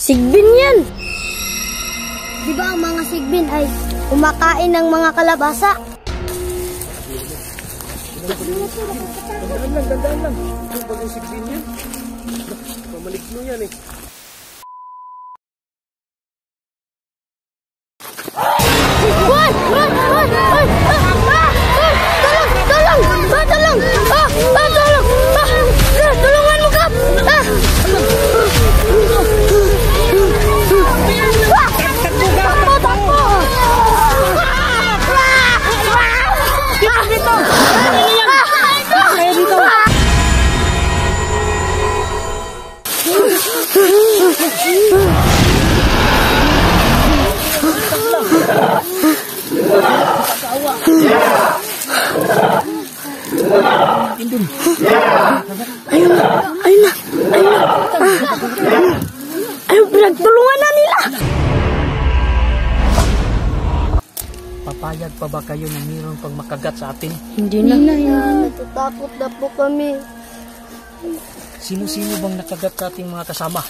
Sigbin yan! Di ba ang mga sigbin ay kumakain ng mga kalabasa? Gandaan lang. Ano ba yung sigbin yan? Pamaligno yan eh. Tulungan mo, Kap! Ayun, pinagtulungan na nila. Papayag pa ba kayo na mayroon pang makagat sa atin? Hindi na. Natatakot na po kami. Sino-sino bang nakagat sa ating mga kasama?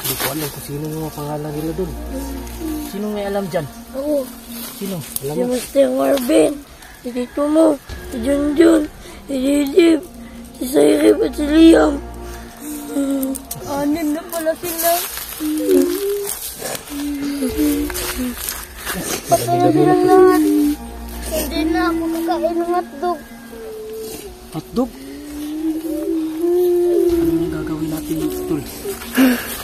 Hindi ko alam kung sino yung mga pangalan nila dun. Sino may alam dyan? Oo. Sino? Alam Si mo? Mr. Marvin, si Tito Mo, si Junjun, si Didib, si Sairip at si Liam. Anim na pala sila. Patay na silang lahat. Hindi na ako kakain ng hotdog. Hotdog? Ano yung gagawin natin dito, Tol?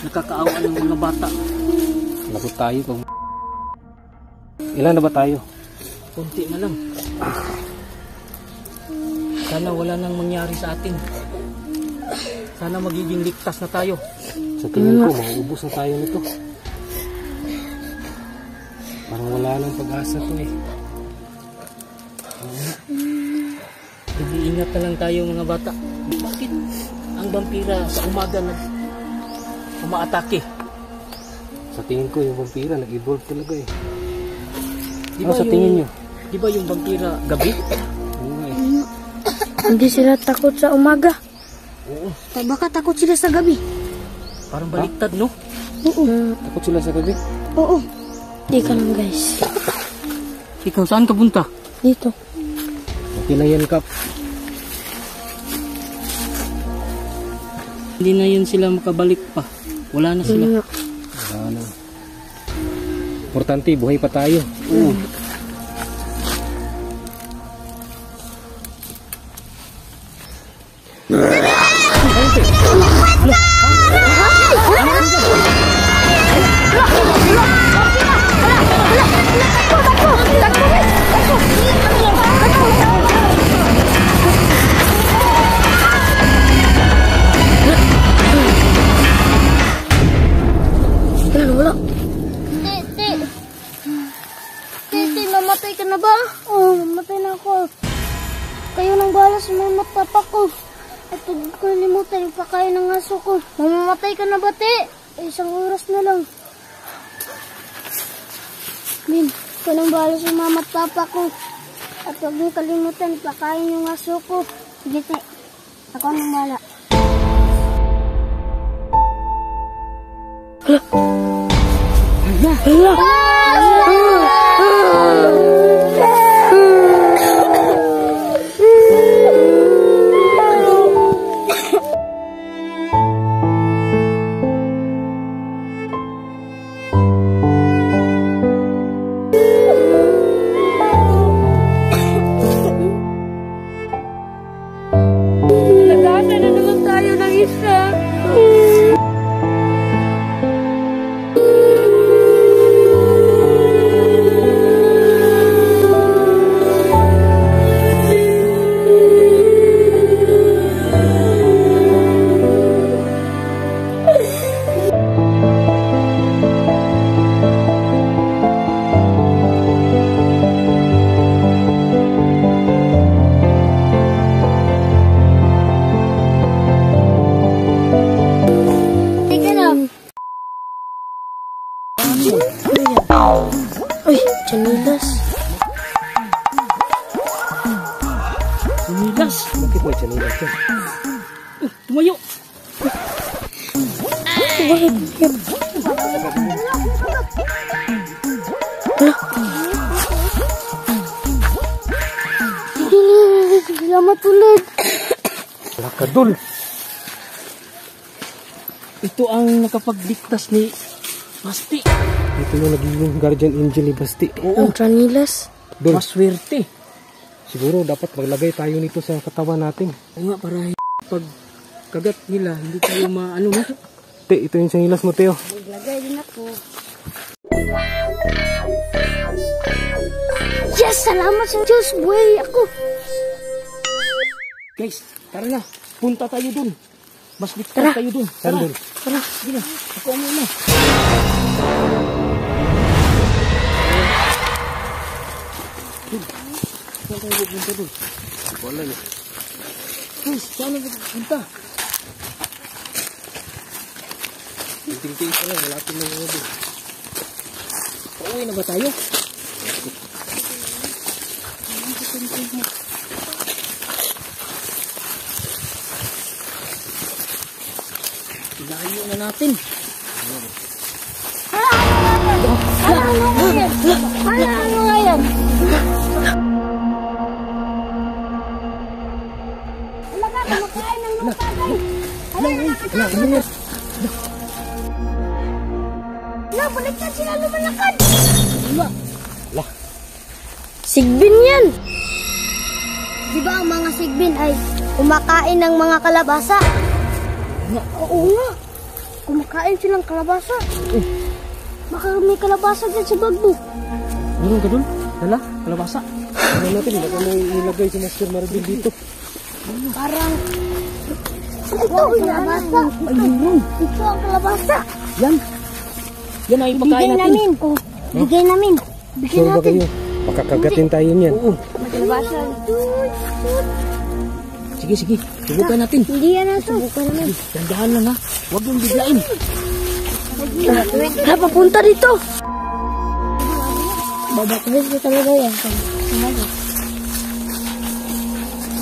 Nakakaawa ng mga bata. Lagot tayo pag... Ilan na ba tayo? Kunti na lang. Sana wala nang mangyari sa atin. Sana magiging ligtas na tayo. Sa tingin ko, mauubos na tayo nito. Parang wala nang pag-asa to eh. Ingat na lang tayo mga bata. Bakit ang vampira sa umaga umaatake? Sa tingin ko yung vampira nag-evolve talaga eh. Diba sa tingin nyo? Di ba yung vampira gabi? Oo eh. Hindi sila takot sa umaga. Oo. Baka takot sila sa gabi. Parang baliktad, no? Oo. Takot sila sa gabi? Oo. Di ka lang, guys. Ikaw, saan ka punta? Dito. Okay na yan, Kap. Hindi na yun sila makabalik pa. Wala na sila. Wala na. Importante, buhay pa tayo. Oo. Wala. Titi, mamatay ka na ba? Oo, mamatay na ako. Kayo nang bahala sa mga papa ko. At huwag ko nalimutan yung pakain ng aso ko. Mamamatay ka na ba, Te? Isang oras na lang. Min, ikaw nang bahala sa mama at papa ko. At huwag mo kalimutan pakain yung aso ko. Sige, Te. Ako nang bahala. Nagkasa na naman tayo ng isa. Uy, chanilas. Chanilas? Bakit may chanilas dyan? Tumayo! Salamat ulit. Lakadol. Ito ang nakapagligtas ni Basti. Ito yung naging guardian angel ni Basti. Ang Tranilas. Dol. Maswerte. Siguro dapat maglagay tayo nito sa katawan natin. Oo nga, para pag kagat nila, hindi tayo maano na. Te, ito yung sangilas mo, Teo. Maglagay din ako. Yes! Salamat sa Diyos! Buhay ako! Guys, tara na. Punta tayo dun. Mas ligtas tayo dun. Tara. Tara. Sige na. Ako muna. Saan tayo pupunta dun? Wala na. Guys, saan na pupunta? Tingting pa lang. Malapit na mga dun. Pauwi na ba tayo? Ilayo na natin. Ano nga yan? Wala ka, kumakain ng mga tagay. Balik na sila lumalakad. Sigbin yan. Di ba ang mga sigbin ay kumakain ng mga kalabasa? Oo nga. Kumakain silang kalabasa. Baka may kalabasa dyan sa bag mo. Meron ka dun? Dala? Kalabasa? Ano natin? Baka may ilagay si Master Marvin dito. Parang... Ito ang kalabasa. Ito ang kalabasa. Yan. Yan ay pagkain natin. Bigay namin. Bigay Sure ba natin. kayo? Makakagatin tayo niyan. Oo. May kalabasa. Sige, sige. Subukan natin. Hindi yan na ito. Subukan namin. Dandahan lang ha. Huwag yung biglain. Papunta dito. Babakawin ko talaga yan.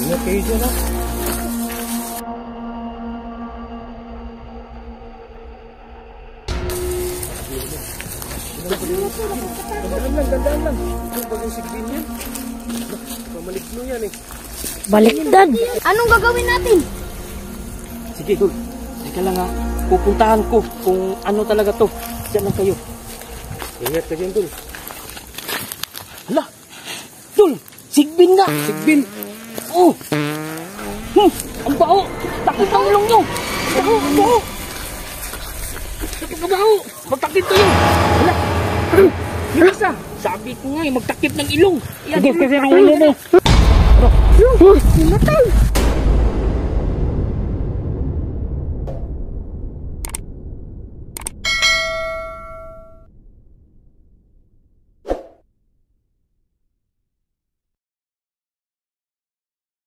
Ingat kayo dyan ha. Gandaan lang. Yung bagay sigbin yan. Pamalikno yan eh. Baliktad. Anong gagawin natin? Sige, Dul. Teka lang ha. Pupuntahan ko kung ano talaga to. Diyan lang kayo. Ingat ka dyan, Dul. Hala! Dul! Sigbin nga! Sigbin! Oh! Ang bao! Takot ang ilong nyo! Bao! Bao! Takot ang bao! Magtakip kayo! Hala! Yung isa! Sabi ko nga eh, magtakip ng ilong! Sige, kasi ang ulo mo! Namatay!